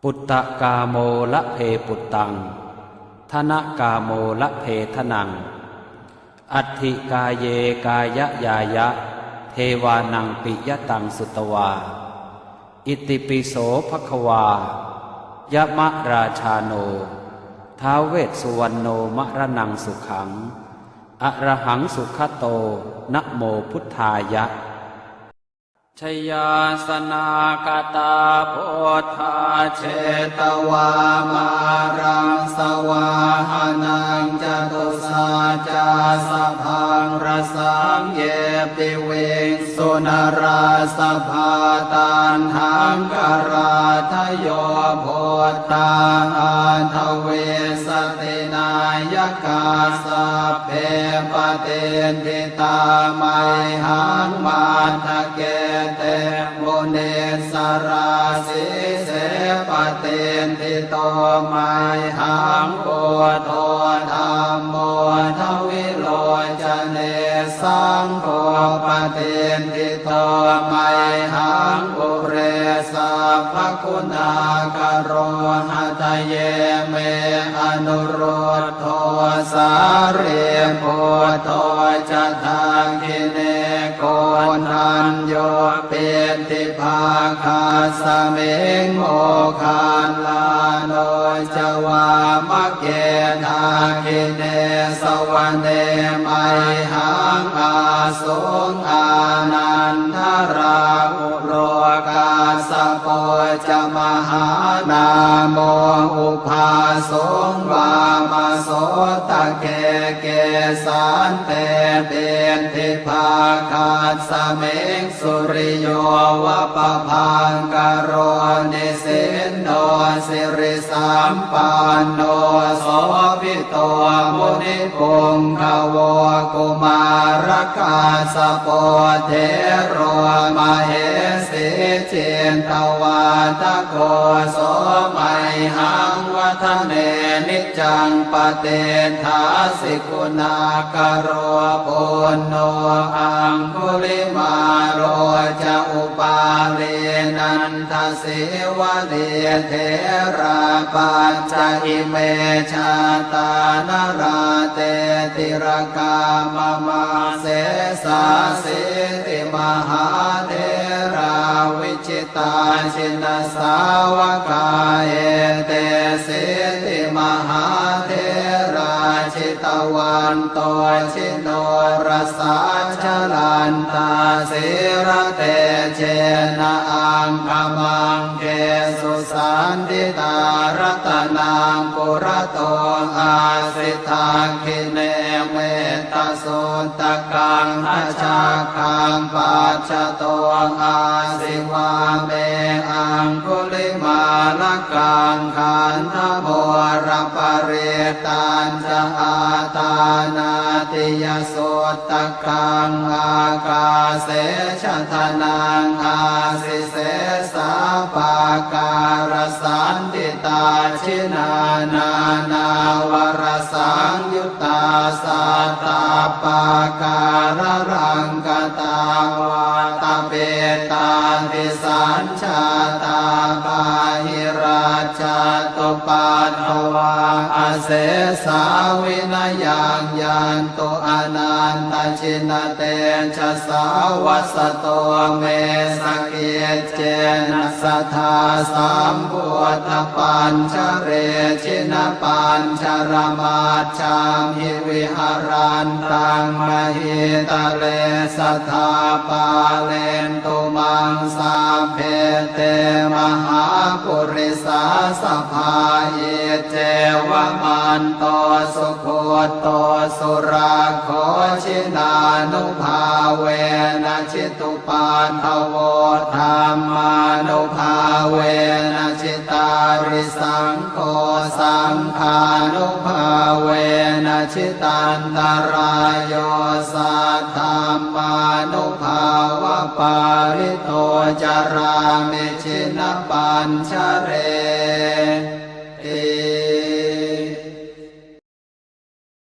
ปุตตะกาโมละเพปุตตังธนกาโมละเพทนังอัตถิกาเยกายะยายะเทวานังปิยตังสุตวาอิติปิโสภควายะมะราชาโนท้าวเวสสุวรรณโนมะระนังสุขังอะระหังสุขโตนะโมพุทธายะชยาสนากตาโพธาเชตวามารังสวาหานังจตุสาจาสพังรสังเยปิเวงสุนราสภาตันหังกราทโยโพธาอันทเวสตินายกาสัพเพปเตนทิตาไมหังมาทะเกเตโมเนสราสิเสปเตนทิโตไมหังโอโทธัมโมทวิโลจเนสังโฆปเตนทิโตไมหังอุเรสัพพคุณากโรหะทะเยเมอนุโรธโทสาเรโพโทจะทาคิเนโกนัญโยเปติภาคาสเมงโมคานลาโนจวามะเกทาคิเนสวะเนไมหังอาสงอานันทราอุโรกาสโปจะมหานาโมอุภาสงวามโสตะเกเกสันเตเปนทิภาคาสเมงสุริโยวะปะพังกโรนิสินโนสิริสัมปันโนโสภิโตมุนิปุงขโวกุมารกาสโปเทโรมเหสีเจนตวาตโกโสไมหังวัฒเนนิจังปเตทาสิกุณากโรปุณโนอังคุลิมาโรจะอุปาเลนันทสิวะเดเทราปัญจอิเมชาตานราเตติรกามมาเสสาสิติมหาเทราวิจิตาชินสาวกาเอเตสิติมหาเทราชิตวันโตชิโนรสาชลันตาสิระเตเจนะอังคมังเกสุสันติตารัตนังปุระโตอาสิทาคิเนเมตสุตตะกังหชาคังปัจจโตอาสิวาเมอังคุลิมาลกังขันธโมรปเรตัญจะอาตานาติยสุตตะกังอากาเสชะทนังอาสิเสสาปาการสันติตาชินานานาวรสังยุตตาสัตตาปาการรังกตาวาตาเปตาติสัญชาตาบาหิราชาตุปัตถวาอาเสสาวินายังยันตุอนันตชินเตชะสาวัสโตเมสเกเจนะสัทธาสัมพุทธปัญชเรชินปัญชรมาชามหิวิหารันตังมหิตะเลสัทธาปาเลนตุมังสาเพเตมหาปุริสาสภาเยเจวมันโตสุโคโตสุราโคชินานุภาเวนะชิตุปันทโวธรรมานุภาเวนะชิตาริสังโฆสังฆานุภาเวนะชิตันตรายโยสัทธามานุภาวะปาริโตจารามิชินปัญชเร